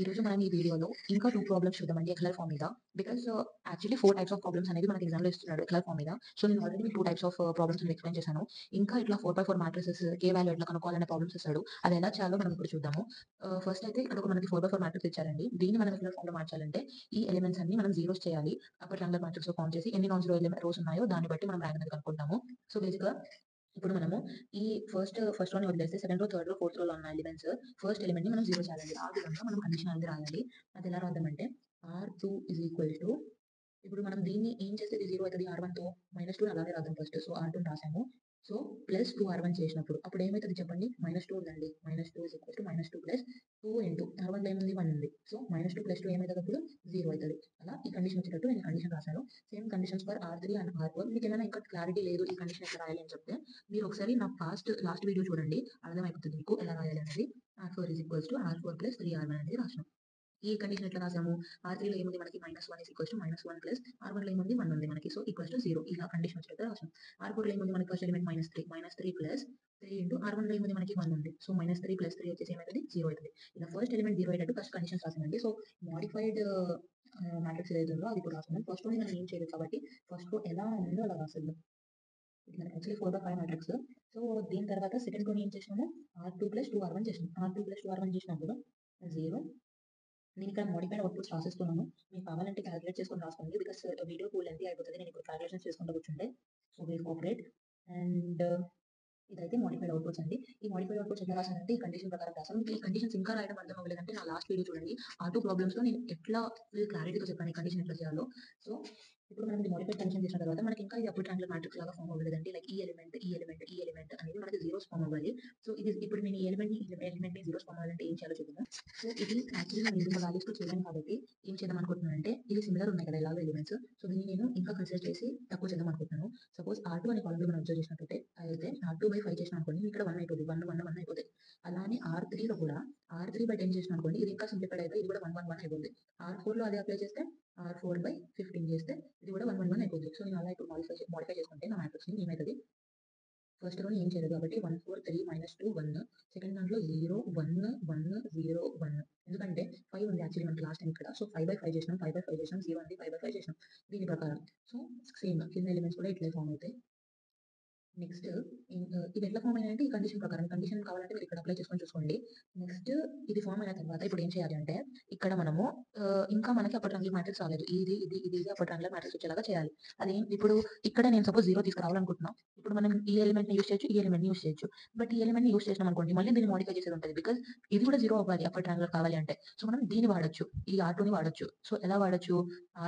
ఈరోజు మనం ఈ వీడియోలో ఇంకా 2 ప్రాబ్లమ్స్ చూద్దామండి ఎక్సెల్ ఫార్మ్ మీద. Because actually 4 types of problems అనేది మనకి ఎగ్జామ్‌లో ఇస్తున్నాడు ఎక్సెల్ ఫార్మ్ మీద. సో, నేను ఆల్రెడీ మీకు 2 టైప్స్ ఆఫ్ ప్రాబ్లమ్స్ అనేది ఎక్స్‌ప్లెయిన్ చేశాను. ఇంకా ఇట్లా 4/4 మ్యాట్రిసెస్ కే వాల్యూ ఎట్లా కనుక్కోవాలనే ప్రాబ్లమ్స్ ఇస్తాడు. అది ఎలా చేయాలో మనం ఇప్పుడు చూద్దాము. ఫస్ట్ అయితే ఇక్కడ ఒక మనకి 4/4 మ్యాట్రిక్స్ ఇచ్చారండి. దీన్ని మనం ఎక్సెల్ ఫార్మ్‌లో మార్చాలంటే ఈ ఎలిమెంట్స్ అన్ని మనం జీరోస్ చేయాలి. అప్పర్ ట్రయాంగులర్ మ్యాట్రిక్స్‌లో ఫార్మ్ చేసి ఎన్ని నాన్ జీరో రోస్ ఉన్నాయో దాన్ని బట్టి మనం ర్యాంక్ అనేది కనుక్కుంటాము. సో, బేసిక్‌గా ఇప్పుడు మనము ఈ ఫస్ట్ రోని వదిలేస్తే second row, third row, fourth రోలో ఉన్న ఎలిమెంట్స్ ఫస్ట్ ఎలిమెంట్‌ని మనం జీరో చేయాలండి. ఆ విధంగా మనం కండిషన్ అనేది రాయాలి. అది ఎలా రాద్దామంటే R2 ఈజ్ ఈక్వల్ టు ఇప్పుడు మనం దీన్ని ఏం చేస్తే ఇది 0 అయితది R1తో -2 అలాగే రాద్దాం ఫస్ట్. సో, R2 రాసాము. సో, ప్లస్ 2 R1 చేసినప్పుడు అప్పుడు ఏమైతది చెప్పండి? -2 ఉందండి. -2 is equal to -2 plus 2 into R1లో ఏముంది 1 ఉంది. సో, -2 ప్లస్ 2 ఏమైతది అప్పుడు 0 అయితది. అలా ఈ కండిషన్ వచ్చేటట్టు నేను కండిషన్ రాసాను. Same conditions for R3 and R4 మీకేమైనా ఇంకా క్లారిటీ లేదు ఈ కండిషన్ ఎట్లా రాయాలి అని చెప్తే మీరు ఒకసారి నా లాస్ట్ వీడియో చూడండి. అర్థమైపోతుంది మీకు ఎలా రాయాలి అనేది. R4 is equals to R4 plus 3R1 అనేది రాసినాం. ఈ కండిషన్ ఎట్లా రాసాము? R3లో ఏముంది మనకి -1 ఈజ్ ఈక్వల్స్ టు -1 ప్లస్ R1లో ఏముంది 1 ఉంది మనకి. సో, ఈక్వల్స్ టు 0 ఇలా కండిషన్ వచ్చేటట్టు రాసాం. R4లో ఏముంది మనకి ఫస్ట్ ఎలిమెంట్ -3 ప్లస్ 3 ఇంటూ R1లో ఏముంది మనకి 1 ఉంది. సో, -3 ప్లస్ 3 వచ్చేసి ఏమైతది 0 అయితది. ఇలా ఫస్ట్ ఎలిమెంట్ 0 అయ్యేటట్టు ఫస్ట్ కండిషన్స్ రాసానండి. సో, మోడిఫైడ్ మ్యాట్రిక్స్ ఏదైతే ఉందో అది ఇప్పుడు రాస్తున్నాం. ఫస్ట్ రోని మనం ఏం చేయలేదు కాబట్టి ఫస్ట్ రో ఎలా ఉందో అలా రాసేద్దాం. ఇది మనకి యాక్చువల్లీ 4/5 మ్యాట్రిక్స్. సో, దీని తర్వాత సెకండ్ రోని ఏం చేసినాము R2 ప్లస్ 2R1 చేసినాం. R2 ప్లస్ 2R1 చేసినప్పుడు 0 నేను ఇక్కడ మోడిఫైడ్ అవుట్‌పుట్స్ రాసేస్తున్నాను. మీకు కావాలంటే కాలిక్యులేట్ చేసుకొని రాసుకోండి. బికాస్ వీడియో టూ లెంగ్తీ అయిపోతది. నేను ఇప్పుడు కాలిక్యులేషన్స్ చేసుకుంటూ కూర్చుంటే. So, please cooperate. అండ్ ఇదైతే మోడిఫైడ్ అవుట్‌పుట్స్ అండి. ఈ మోడిఫైడ్ అవుట్‌పుట్స్ ఎట్లా రాసానంటే ఈ కండిషన్ ప్రకారం రాసాను. మీకు ఈ కండిషన్స్ ఇంకా రాయడం అర్థం అవ్వలేదంటే నా లాస్ట్ వీడియో చూడండి. ఆ 2 ప్రాబ్లమ్స్‌లో నేను ఎట్లా ఫుల్ క్లారిటీతో చెప్పాను ఈ కండిషన్ ఎట్లా చేయాలో. సో, ఇప్పుడు మనం ఇది మోడిఫైడ్ కండిషన్ చేసిన తర్వాత మనకి ఇంకా ఇది అప్పర్ ట్రయాంగులర్ మ్యాట్రిక్స్ లాగా ఫార్మ్ అవ్వలేదండి. లైక్ ఈ ఎలిమెంట్ అనేది మనకి జీరోస్ ఫార్మ్ అవ్వాలి. సో, ఇది ఇప్పుడు నేను ఈ ఎలిమెంట్‌ని జీరోస్ ఫార్మ్ అవ్వాలంటే ఏం చేయాలో చూద్దాము. సో, ఇది యాక్చువల్లీ నేను ఇంత వాల్యూస్‌తో చేయలేను కాబట్టి ఏం చేద్దాం అనుకుంటున్నానంటే ఇవి సిమిలర్ ఉన్నాయి కదా ఎలాగో ఎలిమెంట్స్. సో, దీన్ని నేను ఇంకా కన్సిడర్ చేసి తక్కువ చేద్దాం అనుకుంటున్నాను. సపోజ్ R2 అనే కాలమ్‌లో మనం అబ్జర్వ్ చేసినట్టయితే అయితే R2/5 చేసినాం అనుకోండి ఇక్కడ 1 అయిపోద్ది. 1 అయిపోతాయి. అలానే R3లో కూడా R3/10 చేసినాం అనుకోండి ఇది ఇంకా సింప్లిఫైడ్ అయిపోయి ఇది కూడా 1 అయిపోద్ది. R4లో అదే అప్లై చేస్తే R4/15 చేస్తే ఇది కూడా 1 అయిపోద్ది. సో, నేను అలా ఇప్పుడు మోడిఫై చేసుకుంటే నా మ్యాట్రిక్స్‌ని ఏమైతది ఫస్ట్ రోని ఏం చేయలేదు కాబట్టి 1, 4, 3, -2, 1 సెకండ్ దాంట్లో 0, 1, 1, 0, 1 ఎందుకంటే 5 ఉంది యాక్చువల్లీ మనకి లాస్ట్ టైమ్ ఇక్కడ. సో, 5/5 చేసినాం. 5/5 చేసినాం. 0 ఉంది. 5/5 చేసినాం. దీని ప్రకారం. సో, సేమ్ కింద ఎలిమెంట్స్ కూడా ఇట్లే ఫార్మ్ అవుతాయి. నెక్స్ట్ ఇవి ఎట్లా ఫార్మ్ అయినాయంటే ఈ కండిషన్ ప్రకారం. కండిషన్ కావాలంటే మీరు ఇక్కడ అప్లై చేసుకొని చూసుకోండి. నెక్స్ట్ ఇది ఫార్మ్ అయిన తర్వాత ఇప్పుడు ఏం చేయాలి అంటే ఇక్కడ మనము ఇంకా మనకి అప్పర్ ట్రయాంగులర్ మ్యాట్రిక్స్ రాలేదు. ఇది అప్పర్ ట్రయాంగులర్ మ్యాట్రిక్స్ వచ్చేలాగా చేయాలి. ఇప్పుడు ఇక్కడ నేను సపోజ్ 0 తీసుకురావాలనుకుంటున్నా. ఇప్పుడు మనం ఈ ఎలిమెంట్‌ని యూజ్ చేయొచ్చు. ఈ ఎలిమెంట్‌ని యూజ్ చేయొచ్చు. బట్ ఈ ఎలిమెంట్‌ని యూజ్ చేసినాం అనుకోండి మళ్ళీ దీన్ని మోడిఫై చేసేది ఉంటది. బికాజ్ ఇది కూడా 0 అవ్వాలి అప్పర్ ట్రయాంగులర్ కావాలి అంటే. సో, మనం దీన్ని వాడొచ్చు. ఈ R2ని వాడొచ్చు. సో, ఎలా వాడొచ్చు?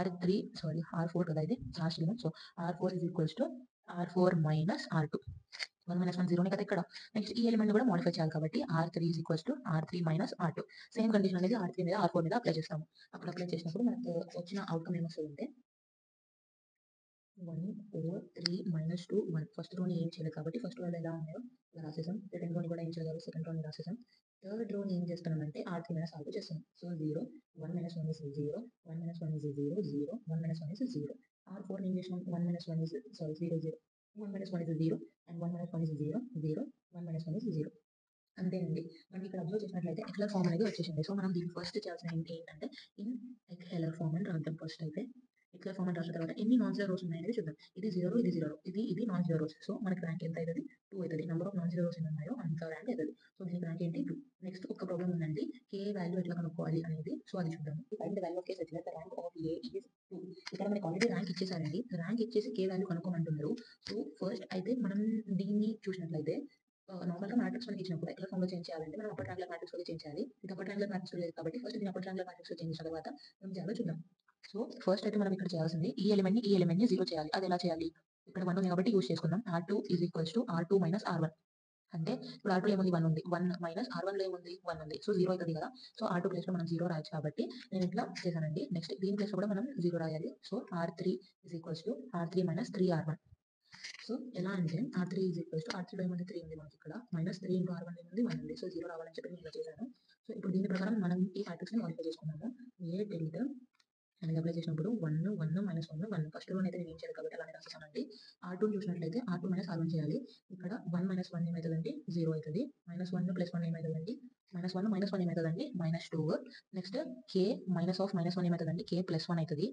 R4 కదా ఇది last element. So, R4 is equals to R4 minus R2. 1 - 1 0నే కదా ఇక్కడ. నెక్స్ట్ ఈ ఎలిమెంట్‌ని కూడా మోడిఫై చేయాలి కాబట్టి R3 is equals to R3 minus R2. Same condition అనేది R3 మీద, R4 మీద అప్లై చేస్తాము. అప్పుడు అప్లై చేసినప్పుడు మనకు వచ్చిన ఔట్‌కమ్ ఏమొస్తదంటే 1, 4, 3, -2, 1 ఫస్ట్ రోని ఏం చేయలేదు కాబట్టి ఫస్ట్ రోలో ఎలా ఉన్నాయో అలా రాసేసాం. సెకండ్ రోని కూడా ఏం చేయలేదు కాబట్టి సెకండ్ రోని రాసేసాం. థర్డ్ రోని ఏం చేస్తున్నామంటే R3 మైనస్ R2 చేస్తున్నాం. So, 0, 1 - 1 is 0, 1 - 1 is 0, 0, 1 - 1 is 0. R4ని ఏం చేసినాం 1 - 1 is 0, 0. 1 - 1 is 0 and 1 - 1 is 0, 0. 1 - 1 is 0. అంతేనండి. మనకి ఇక్కడ అబ్జర్వ్ చేసినట్లయితే ఎక్సెల్ ఫార్మ్ అనేది వచ్చేసింది. సో, మనం దీన్ని ఫస్ట్ చేయాల్సిన ఏంటంటే ఇన్ ఎక్సెల్ ఫార్మ్ అని రాద్దాం ఫస్ట్ అయితే. ఎక్సెల్ ఫార్మ్ అని రాసిన తర్వాత ఎన్ని నాన్ జీరో రోస్ ఉన్నాయనేది చూద్దాం. ఇది 0, ఇది 0. ఇది నాన్ జీరో రోస్. సో, మనకి ర్యాంక్ ఎంత అయితది? 2 అయితది. Number of non zero rose ఎన్ని ఉన్నాయో అంత ర్యాంక్ అయితది. సో, దీనికి ర్యాంక్ ఏంటి? 2. నెక్స్ట్ ఒక ప్రాబ్లమ్ ఉందండి. కే వాల్యూ ఎట్లా కనుక్కోవాలి అనేది. సో, అది చూద్దాము. Find the value of K such that the rank of A is 2. ఇక్కడ మనకి ఆల్రెడీ ర్యాంక్ ఇచ్చేసారండి. ర్యాంక్ ఇచ్చేసి కే వాల్యూ కనుక్కోమంటున్నారు. సో, ఫస్ట్ అయితే మనం దీన్ని చూసినట్లయితే నార్మల్‌గా మ్యాట్రిక్స్ మనకి ఇచ్చినప్పుడు ఎక్సెల్ ఫార్మ్‌లో చేంజ్ చేయాలంటే మనం అప్పర్ ట్రయాంగులర్ మ్యాట్రిక్స్‌లోకి చేంజ్ చేయాలి. ఇది అప్పర్ ట్రయాంగులర్ మ్యాట్రిక్స్‌లో లేదు కాబట్టి ఫస్ట్ దీన్ని అప్పర్ ట్రయాంగులర్ మ్యాట్రిక్స్‌లో చేంజ్ చేసిన తర్వాత ఏం చేయాలో చూద్దాం. సో, ఫస్ట్ అయితే మనం ఇక్కడ చేయాల్సింది ఈ ఎలిమెంట్‌ని 0 చేయాలి. అది ఎలా చేయాలి? ఇక్కడ 1 ఉంది కాబట్టి యూజ్ చేసుకుందాం. R2 is equals to R2 minus R1. అంటే ఇప్పుడు R2లో ఏముంది 1 ఉంది. 1 మైనస్ R1లో ఏముంది 1 ఉంది. సో, 0 అయితది కదా! సో, R2 ప్లేస్‌లో మనం 0 రాయొచ్చు కాబట్టి నేను ఇట్లా చేశానండి. నెక్స్ట్ దీని ప్లేస్‌లో కూడా మనం 0 రాయాలి. So, R3 is equals to R3 minus 3R1. So, ఎలా అంటే R3 ఈజ్ ఈక్వల్స్ టు R3లో ఏముంది 3 ఉంది మనకిక్కడ. -3 ఇంటూ R1 ఏముంది 1 ఉంది. సో, 0 రావాలని చెప్పి నేను ఇలా చేశాను. సో, ఇప్పుడు దీని ప్రకారం మనం ఈ మ్యాట్రిక్స్‌ని మోడిఫై చేసుకున్నాము. A టిల్ట్ అండ్ అప్లై చేసినప్పుడు 1, 1, -1, 1 ఫస్ట్ రోని అయితే నేను ఏం చేయాలి కాబట్టి అలానే రాసేసానండి. R2ని చూసినట్లయితే R2 - R1 చేయాలి. ఇక్కడ 1 - 1 ఏమైతదండి? 0 అయితది. -1 + 1 ఏమైతదండి? -1 - 1 ఏమైతదండి? -2. Next k -1 ఏమైతదండి? k + 1 అయితది.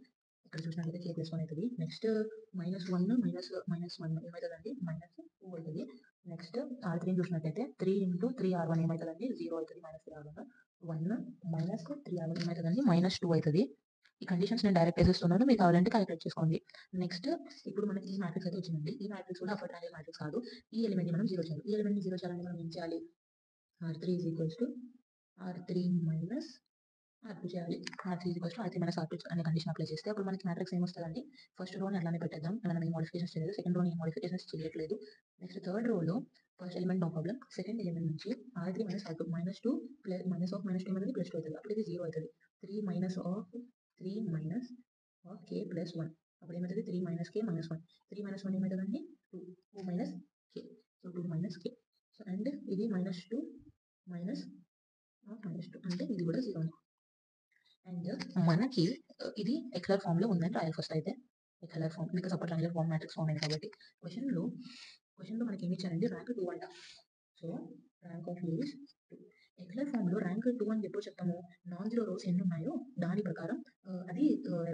ఇక్కడ చూసినట్లయితే k + 1 అయితది. నెక్స్ట్ -1 -1 ఏమైతదండి? -2 అయితది. నెక్స్ట్ R3ని చూసినట్లయితే 3 × 3R1 ఏమైతదండి? 0 అయితది. -3R1. 1 - 3R1 ఏమైతదండి? -2 అయితది. ఈ కండిషన్స్ నేను డైరెక్ట్ ఏసేస్తున్నాను. మీరు కావాలంటే క్యాలిక్యులేట్ చేసుకోండి. నెక్స్ట్ ఇప్పుడు మనకి ఈ మ్యాట్రిక్స్ అయితే వచ్చిందండి. ఈ మ్యాట్రిక్స్ కూడా అప్పర్ ట్రయాంగిల్ మ్యాట్రిక్స్ కాదు. ఈ ఎలిమెంట్‌ని మనం 0 చేయాలి. ఈ ఎలిమెంట్‌ని 0 చేయాలంటే మనం ఏం చేయాలి? R3 R3 R2 చేయాలి. R3 R3 R2 అనే కండిషన్ అప్లై చేస్తే అప్పుడు మనకి మ్యాట్రిక్స్ ఏమొస్తదండి? ఫస్ట్ రోని అట్లానే పెట్టేద్దాం. మనం ఏం మోడిఫికేషన్స్ చేయలేదు. సెకండ్ రోని ఏం మోడిఫికేషన్స్ చేయట్లేదు. నెక్స్ట్ థర్డ్ రోలో first element no problem. Second element నుంచి R3 -R2 -2 -2 ఏమైతది? +2 అవుతది. అప్పుడు ఇది 0 అవుతది. 3 మైనస్ ఆఫ్ k + 1 అప్పుడు ఏమైతది? 3 - k - 1. 3 - 1 ఏమైతదండి? 2. 2 - k. So 2 - k. So and ఇది -2 -2 అంటే ఇది కూడా 0. అండ్ మనకి ఇది ఎక్లర్ ఫామ్ లో ఉందని రాయాలి ఫస్ట్ అయితే. ఎక్లర్ form because upper triangle form matrix form అయింది కాబట్టి. క్వెషన్‌లో మనకి ఏమి ఇచ్చారండి? ర్యాంక్ 2 అంట. So rank of A is 2. ఎక్లర్ ఫామ్‌లో ర్యాంక్ 2 అని ఎప్పుడు చెప్తాము? నాన్ జీరో రోస్ ఎన్ని ఉన్నాయో దాని ప్రకారం అది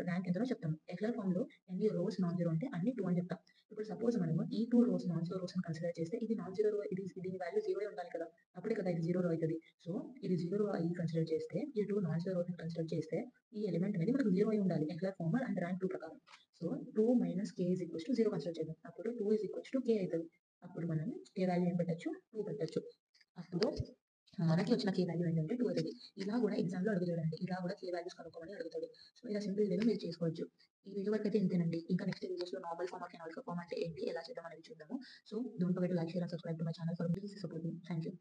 ర్యాంక్ ఎంతనో చెప్తాము. ఎక్లర్ ఫామ్‌లో ఎన్ని రోస్ నాన్ జీరో అంటే అన్ని 2 అని చెప్తాం. ఇప్పుడు సపోజ్ మనము ఈ 2 రోస్ నాన్ జీరో రోస్ అని కన్సిడర్ చేస్తే ఇది నాన్ జీరో రో దీని వాల్యూ 0 ఉండాలి కదా! అప్పుడే కదా ఇది 0 రో అయితది. సో ఇది 0 రో అయ్యి కన్సిడర్ చేస్తే ఈ 2 నాన్ జీరో రోస్ అని కన్సిడర్ చేస్తే ఈ ఎలిమెంట్ అనేది మనకు 0 అయి ఉండాలి. ఎక్లర్ ఫార్మ్ అండ్ ర్యాంక్ 2 ప్రకారం. సో 2 - k = 0 కన్సిడర్ చేద్దాం. అప్పుడు 2 = k అయితది. అప్పుడు మనం k వాల్యూ ఏం పెట్టొచ్చు? 2 పెట్టొచ్చు. అప్పుడు మనకి వచ్చిన k వాల్యూ ఏంటంటే 2 అవుతది. ఇలా కూడా ఎగ్జామ్‌లో అడుగుతాడండి. ఇలా కూడా k వాల్యూస్ కనుక్కోమని అడుగుతాడు. సో ఇలా సింపుల్ వేలో మీరు చేసుకోవచ్చు. ఈ వీడియో వరకు అయితే ఇంతేనండి. ఇంకా నెక్స్ట్ వీడియోస్‌లో నార్మల్ ఫార్మ్, కెనానికల్ ఫార్మ్ అంటే ఏంటి? ఎలా చేద్దాం అనేది చూద్దాము. So don't forget to like, share and subscribe to my channel for please support me. Thank you.